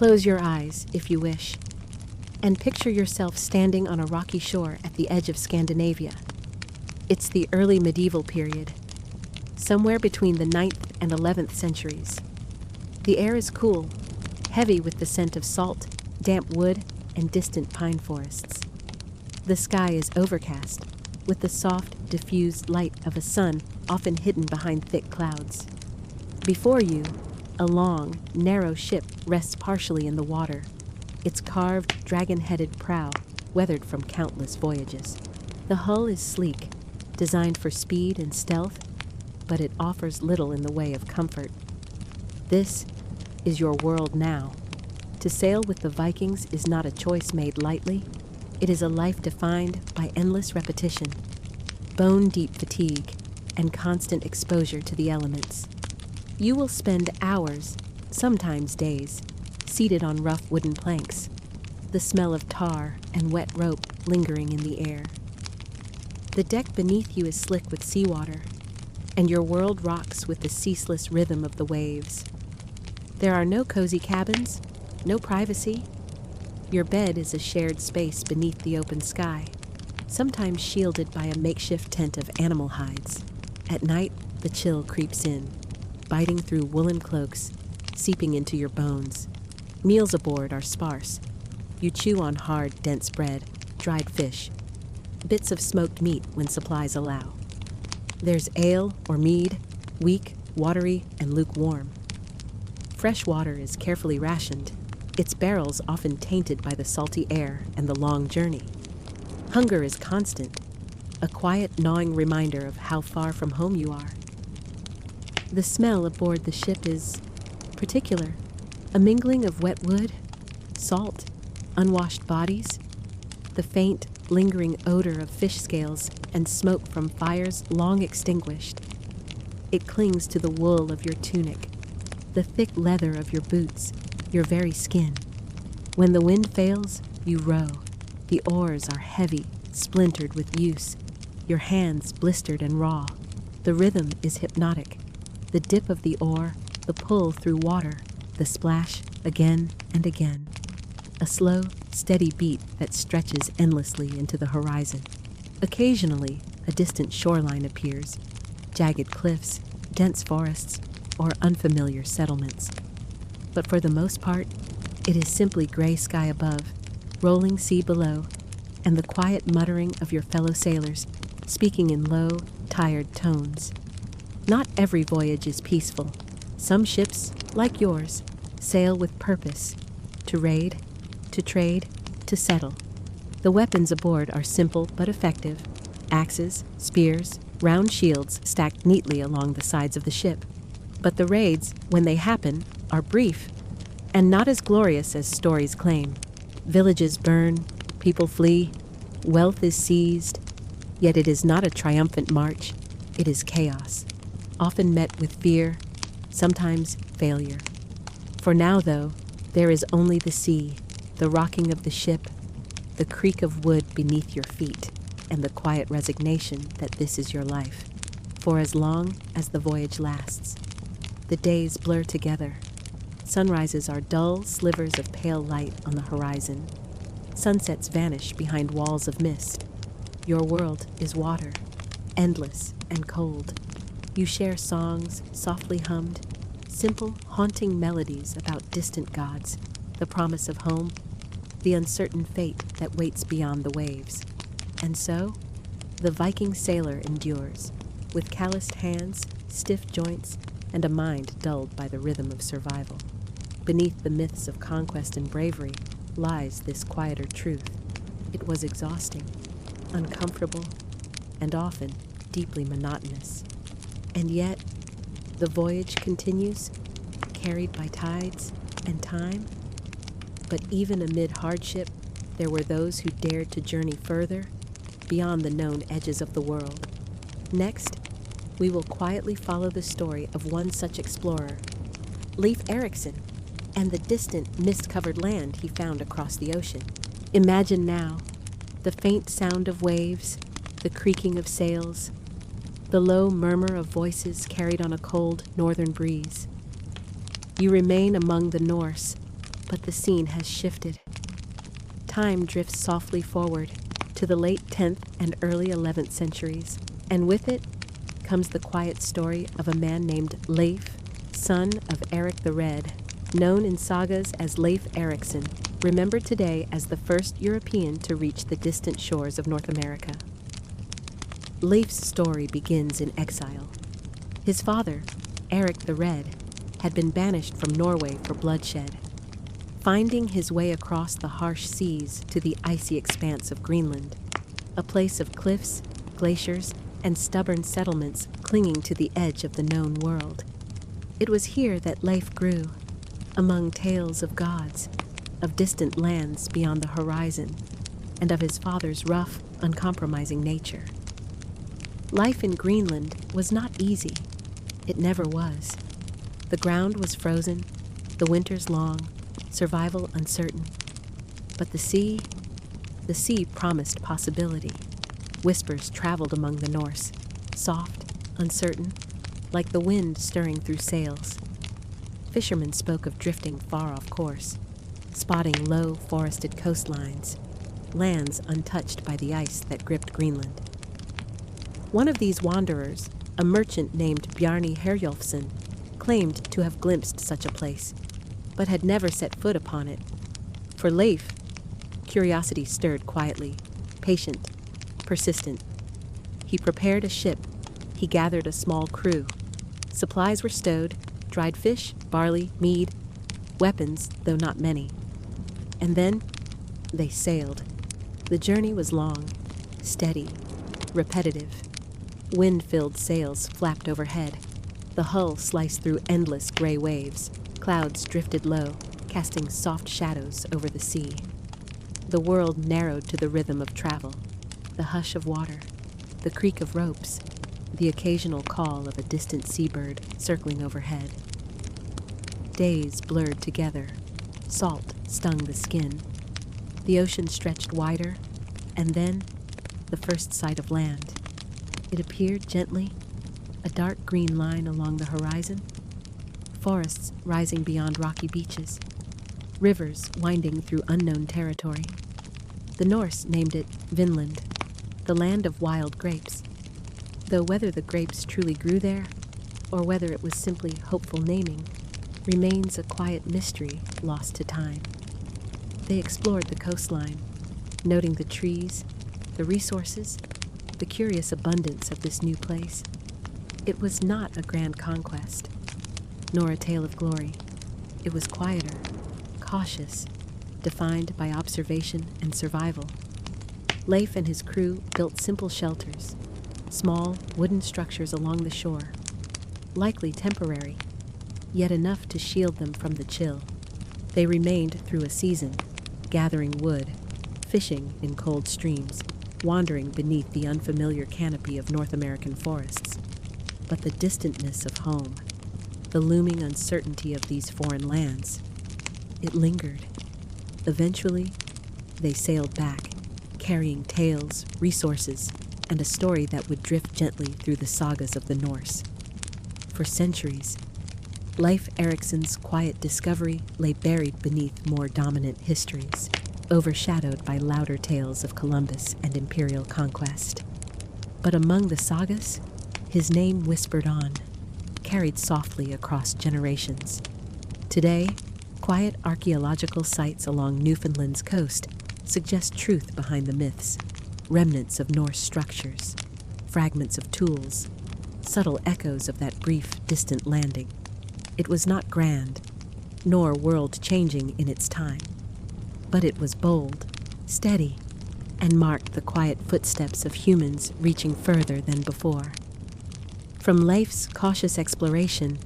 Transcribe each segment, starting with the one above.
Close your eyes, if you wish, and picture yourself standing on a rocky shore at the edge of Scandinavia. It's the early medieval period, somewhere between the 9th and 11th centuries. The air is cool, heavy with the scent of salt, damp wood, and distant pine forests. The sky is overcast, with the soft, diffused light of a sun often hidden behind thick clouds. Before you, a long, narrow ship rests partially in the water, its carved, dragon-headed prow weathered from countless voyages. The hull is sleek, designed for speed and stealth, but it offers little in the way of comfort. This is your world now. To sail with the Vikings is not a choice made lightly. It is a life defined by endless repetition, bone-deep fatigue, and constant exposure to the elements. You will spend hours, sometimes days, seated on rough wooden planks, the smell of tar and wet rope lingering in the air. The deck beneath you is slick with seawater, and your world rocks with the ceaseless rhythm of the waves. There are no cozy cabins, no privacy. Your bed is a shared space beneath the open sky, sometimes shielded by a makeshift tent of animal hides. At night, the chill creeps in, biting through woolen cloaks, seeping into your bones. Meals aboard are sparse. You chew on hard, dense bread, dried fish, bits of smoked meat when supplies allow. There's ale or mead, weak, watery, and lukewarm. Fresh water is carefully rationed, its barrels often tainted by the salty air and the long journey. Hunger is constant, a quiet, gnawing reminder of how far from home you are. The smell aboard the ship is particular, a mingling of wet wood, salt, unwashed bodies, the faint, lingering odor of fish scales and smoke from fires long extinguished. It clings to the wool of your tunic, the thick leather of your boots, your very skin. When the wind fails, you row. The oars are heavy, splintered with use, your hands blistered and raw. The rhythm is hypnotic. The dip of the oar, the pull through water, the splash again and again. A slow, steady beat that stretches endlessly into the horizon. Occasionally, a distant shoreline appears, jagged cliffs, dense forests, or unfamiliar settlements. But for the most part, it is simply gray sky above, rolling sea below, and the quiet muttering of your fellow sailors, speaking in low, tired tones. Not every voyage is peaceful. Some ships, like yours, sail with purpose, to raid, to trade, to settle. The weapons aboard are simple but effective: axes, spears, round shields stacked neatly along the sides of the ship. But the raids, when they happen, are brief, and not as glorious as stories claim. Villages burn, people flee, wealth is seized, yet it is not a triumphant march, it is chaos, often met with fear, sometimes failure. For now, though, there is only the sea, the rocking of the ship, the creak of wood beneath your feet, and the quiet resignation that this is your life, for as long as the voyage lasts. The days blur together. Sunrises are dull slivers of pale light on the horizon. Sunsets vanish behind walls of mist. Your world is water, endless and cold. You share songs, softly hummed, simple, haunting melodies about distant gods, the promise of home, the uncertain fate that waits beyond the waves. And so, the Viking sailor endures, with calloused hands, stiff joints, and a mind dulled by the rhythm of survival. Beneath the myths of conquest and bravery lies this quieter truth. It was exhausting, uncomfortable, and often deeply monotonous. And yet, the voyage continues, carried by tides and time. But even amid hardship, there were those who dared to journey further, beyond the known edges of the world. Next, we will quietly follow the story of one such explorer, Leif Erikson, and the distant, mist-covered land he found across the ocean. Imagine now the faint sound of waves, the creaking of sails, the low murmur of voices carried on a cold northern breeze. You remain among the Norse, But the scene has shifted. Time drifts softly forward to the late 10th and early 11th centuries, and with it comes the quiet story of a man named Leif, son of Eric the Red, known in sagas as Leif Erikson, remembered today as the first European to reach the distant shores of North America. Leif's story begins in exile. His father, Eric the Red, had been banished from Norway for bloodshed. Finding his way across the harsh seas to the icy expanse of Greenland, a place of cliffs, glaciers, and stubborn settlements clinging to the edge of the known world. It was here that Leif grew, among tales of gods, of distant lands beyond the horizon, and of his father's rough, uncompromising nature. Life in Greenland was not easy. It never was. The ground was frozen, the winters long, survival uncertain. But the sea promised possibility. Whispers traveled among the Norse, soft, uncertain, like the wind stirring through sails. Fishermen spoke of drifting far off course, spotting low forested coastlines, lands untouched by the ice that gripped Greenland. One of these wanderers, a merchant named Bjarni Herjolfsson, claimed to have glimpsed such a place, but had never set foot upon it. For Leif, curiosity stirred quietly, patient, persistent. He prepared a ship. He gathered a small crew. Supplies were stowed, dried fish, barley, mead, weapons, though not many. And then they sailed. The journey was long, steady, repetitive. Wind-filled sails flapped overhead. The hull sliced through endless gray waves. Clouds drifted low, casting soft shadows over the sea. The world narrowed to the rhythm of travel, the hush of water, the creak of ropes, the occasional call of a distant seabird circling overhead. Days blurred together. Salt stung the skin. The ocean stretched wider, and then the first sight of land. It appeared gently, a dark green line along the horizon, forests rising beyond rocky beaches, rivers winding through unknown territory. The Norse named it Vinland, the land of wild grapes, though whether the grapes truly grew there, or whether it was simply hopeful naming, remains a quiet mystery lost to time. They explored the coastline, noting the trees, the resources, the curious abundance of this new place. It was not a grand conquest, nor a tale of glory. It was quieter, cautious, defined by observation and survival. Leif and his crew built simple shelters, small wooden structures along the shore, likely temporary, yet enough to shield them from the chill. They remained through a season, gathering wood, fishing in cold streams, wandering beneath the unfamiliar canopy of North American forests. But the distantness of home, the looming uncertainty of these foreign lands, it lingered. Eventually, they sailed back, carrying tales, resources, and a story that would drift gently through the sagas of the Norse. For centuries, Leif Erikson's quiet discovery lay buried beneath more dominant histories, overshadowed by louder tales of Columbus and imperial conquest. But among the sagas, his name whispered on, carried softly across generations. Today, quiet archaeological sites along Newfoundland's coast suggest truth behind the myths, remnants of Norse structures, fragments of tools, subtle echoes of that brief, distant landing. It was not grand, nor world-changing in its time, but it was bold, steady, and marked the quiet footsteps of humans reaching further than before. From Leif's cautious exploration,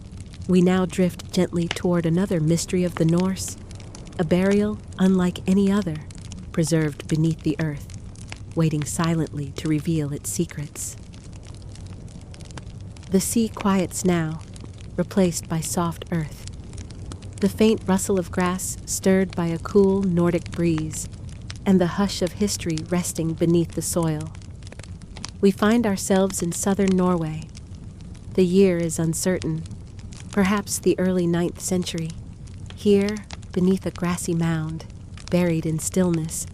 we now drift gently toward another mystery of the Norse, a burial unlike any other, preserved beneath the earth, waiting silently to reveal its secrets. The sea quiets now, replaced by soft earth. The faint rustle of grass stirred by a cool Nordic breeze, and the hush of history resting beneath the soil. We find ourselves in southern Norway. The year is uncertain, perhaps the early 9th century. Here, Beneath a grassy mound, buried in stillness,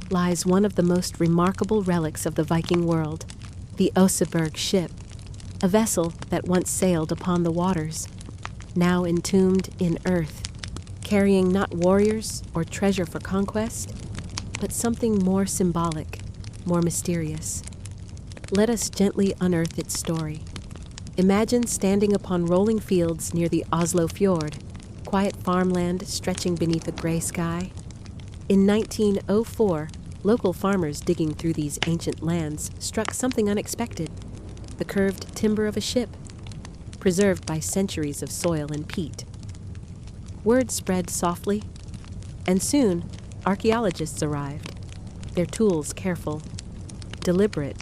lies one of the most remarkable relics of the Viking world, the Oseberg ship, a vessel that once sailed upon the waters, now entombed in earth, carrying not warriors or treasure for conquest, but something more symbolic, more mysterious. Let us gently unearth its story. Imagine standing upon rolling fields near the Oslo Fjord, quiet farmland stretching beneath a gray sky. In 1904, local farmers digging through these ancient lands struck something unexpected: the curved timber of a ship, preserved by centuries of soil and peat. Word spread softly, and soon archaeologists arrived, their tools careful, deliberate,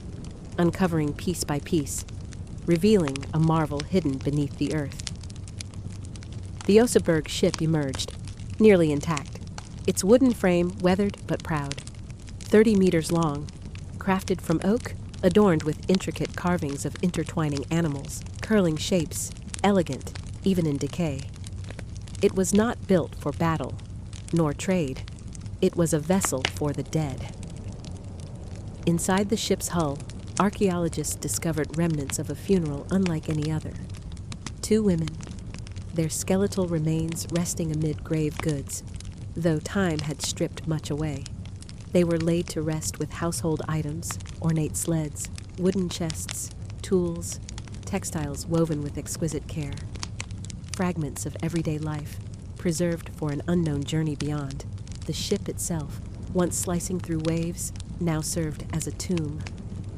uncovering piece by piece, revealing a marvel hidden beneath the earth. The Oseberg ship emerged, nearly intact, its wooden frame weathered but proud. 30 meters long, crafted from oak, adorned with intricate carvings of intertwining animals, curling shapes, elegant, even in decay. It was not built for battle, nor trade. It was a vessel for the dead. Inside the ship's hull, archaeologists discovered remnants of a funeral unlike any other. 2 women, their skeletal remains resting amid grave goods, though time had stripped much away. They were laid to rest with household items, ornate sleds, wooden chests, tools, textiles woven with exquisite care. Fragments of everyday life, preserved for an unknown journey beyond. The ship itself, once slicing through waves, now served as a tomb,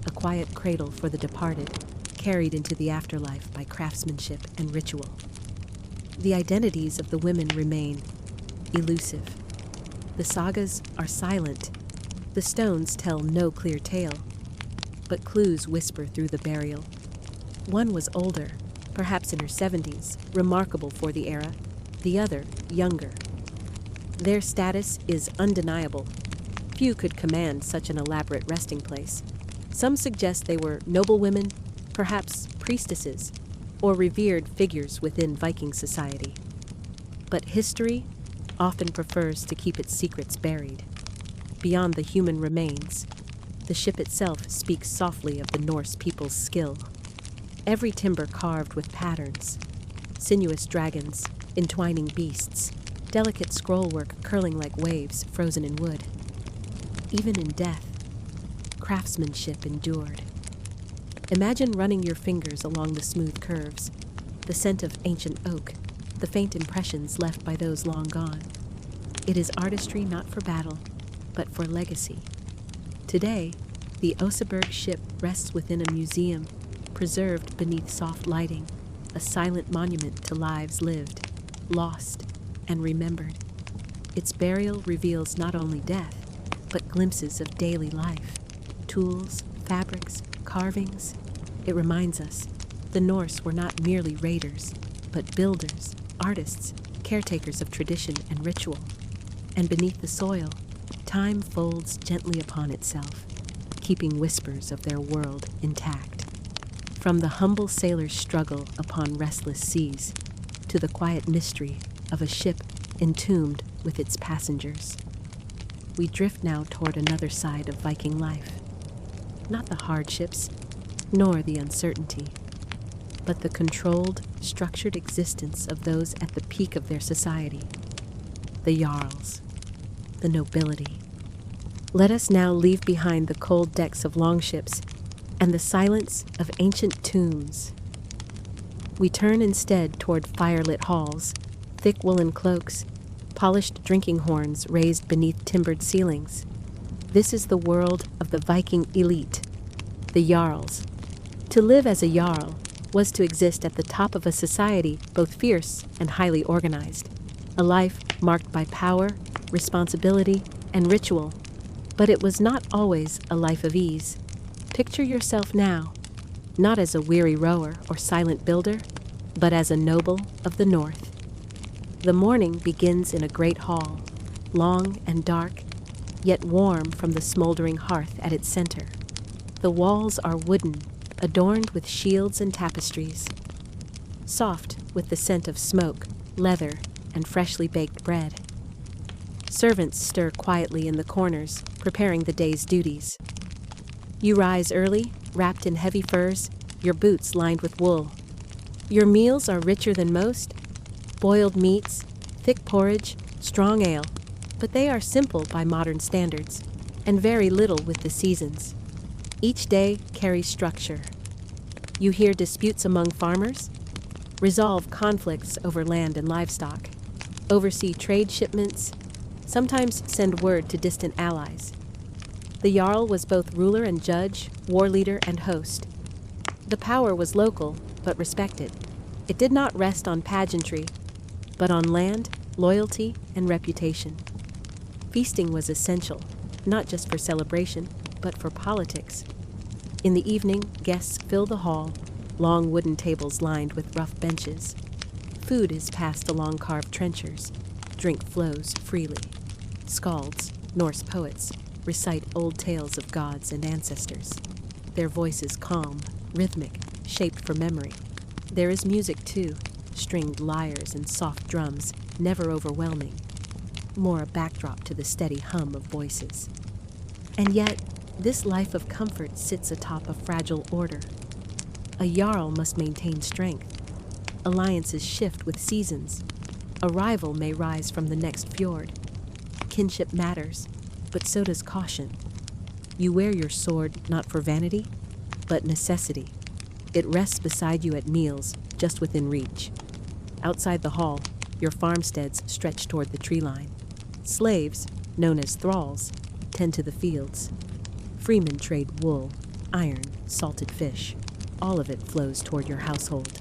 a quiet cradle for the departed, carried into the afterlife by craftsmanship and ritual. The identities of the women remain elusive. The sagas are silent. The stones tell no clear tale, but clues whisper through the burial. One was older, perhaps in her 70s, remarkable for the era, the other younger. Their status is undeniable. Few could command such an elaborate resting place. Some suggest they were noblewomen, perhaps priestesses, or revered figures within Viking society. But history often prefers to keep its secrets buried. Beyond the human remains, the ship itself speaks softly of the Norse people's skill. Every timber carved with patterns, sinuous dragons, entwining beasts, delicate scrollwork curling like waves frozen in wood. Even in death, craftsmanship endured. Imagine running your fingers along the smooth curves, the scent of ancient oak, the faint impressions left by those long gone. It is artistry not for battle, but for legacy. Today, the Oseberg ship rests within a museum, preserved beneath soft lighting, a silent monument to lives lived, lost, and remembered. Its burial reveals not only death, but glimpses of daily life, tools, fabrics, carvings. It reminds us the Norse were not merely raiders, but builders, artists, caretakers of tradition and ritual. And beneath the soil, time folds gently upon itself, keeping whispers of their world intact. From the humble sailor's struggle upon restless seas to the quiet mystery of a ship entombed with its passengers, we drift now toward another side of Viking life. Not the hardships, nor the uncertainty, but the controlled, structured existence of those at the peak of their society, the Jarls, the nobility. Let us now leave behind the cold decks of longships and the silence of ancient tombs. We turn instead toward firelit halls, thick woolen cloaks, polished drinking horns raised beneath timbered ceilings. This is the world of the Viking elite, the Jarls. To live as a Jarl was to exist at the top of a society both fierce and highly organized, a life marked by power, responsibility, and ritual. But it was not always a life of ease. Picture yourself now, not as a weary rower or silent builder, but as a noble of the north. The morning begins in a great hall, long and dark, yet warm from the smoldering hearth at its center. The walls are wooden, adorned with shields and tapestries, soft with the scent of smoke, leather, and freshly baked bread. Servants stir quietly in the corners, preparing the day's duties. You rise early, wrapped in heavy furs, your boots lined with wool. Your meals are richer than most: boiled meats, thick porridge, strong ale, but they are simple by modern standards, and vary little with the seasons. Each day carries structure. You hear disputes among farmers, resolve conflicts over land and livestock, oversee trade shipments, sometimes send word to distant allies. The Jarl was both ruler and judge, war leader and host. The power was local, but respected. It did not rest on pageantry, but on land, loyalty, and reputation. Feasting was essential, not just for celebration, but for politics. In the evening, guests fill the hall, long wooden tables lined with rough benches. Food is passed along carved trenchers. Drink flows freely. Skalds, Norse poets, recite old tales of gods and ancestors. Their voices calm, rhythmic, shaped for memory. There is music too, stringed lyres and soft drums, never overwhelming. More a backdrop to the steady hum of voices. And yet, this life of comfort sits atop a fragile order. A Jarl must maintain strength. Alliances shift with seasons. A rival may rise from the next fjord. Kinship matters, but so does caution. You wear your sword not for vanity, but necessity. It rests beside you at meals, just within reach. Outside the hall, your farmsteads stretch toward the tree line. Slaves, known as thralls, tend to the fields. Freemen trade wool, iron, salted fish. All of it flows toward your household.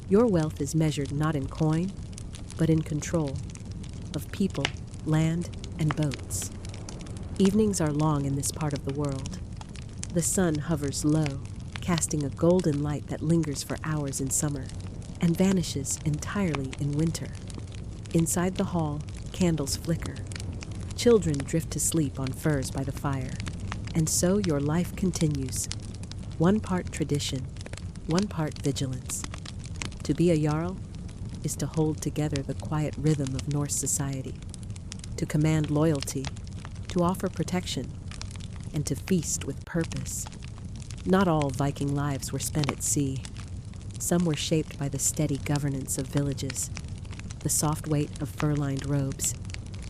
Your wealth is measured not in coin, but in control of people, land, and boats. Evenings are long in this part of the world. The sun hovers low, casting a golden light that lingers for hours in summer and vanishes entirely in winter. Inside the hall, candles flicker. Children drift to sleep on furs by the fire. And so your life continues. One part tradition, one part vigilance. To be a Jarl is to hold together the quiet rhythm of Norse society, to command loyalty, to offer protection, and to feast with purpose. Not all Viking lives were spent at sea. Some were shaped by the steady governance of villages, the soft weight of fur-lined robes,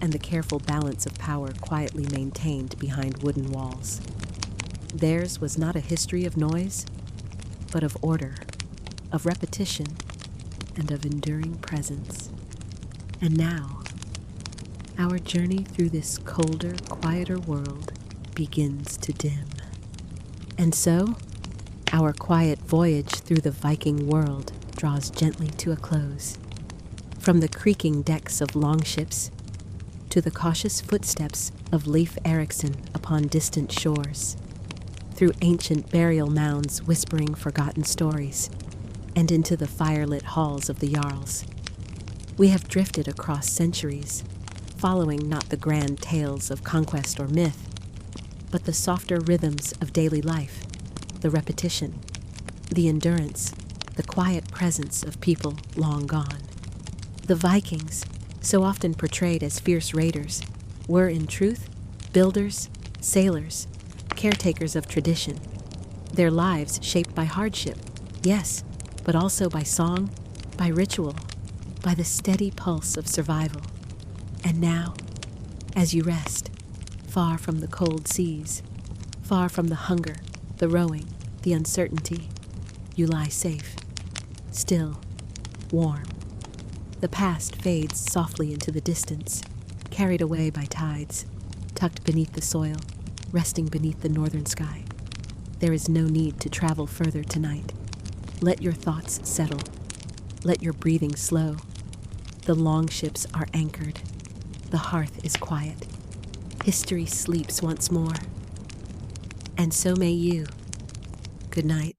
and the careful balance of power quietly maintained behind wooden walls. Theirs was not a history of noise, but of order, of repetition, and of enduring presence. And now, our journey through this colder, quieter world begins to dim. And so, our quiet voyage through the Viking world draws gently to a close. From the creaking decks of longships to the cautious footsteps of Leif Erikson upon distant shores, through ancient burial mounds whispering forgotten stories, and into the firelit halls of the Jarls. We have drifted across centuries, following not the grand tales of conquest or myth, but the softer rhythms of daily life, the repetition, the endurance, the quiet presence of people long gone. The Vikings, so often portrayed as fierce raiders, were in truth builders, sailors, caretakers of tradition. Their lives shaped by hardship, yes, but also by song, by ritual, by the steady pulse of survival. And now, as you rest, far from the cold seas, far from the hunger, the rowing, the uncertainty, you lie safe, still, warm. The past fades softly into the distance, carried away by tides, tucked beneath the soil, resting beneath the northern sky. There is no need to travel further tonight. Let your thoughts settle. Let your breathing slow. The longships are anchored. The hearth is quiet. History sleeps once more. And so may you. Good night.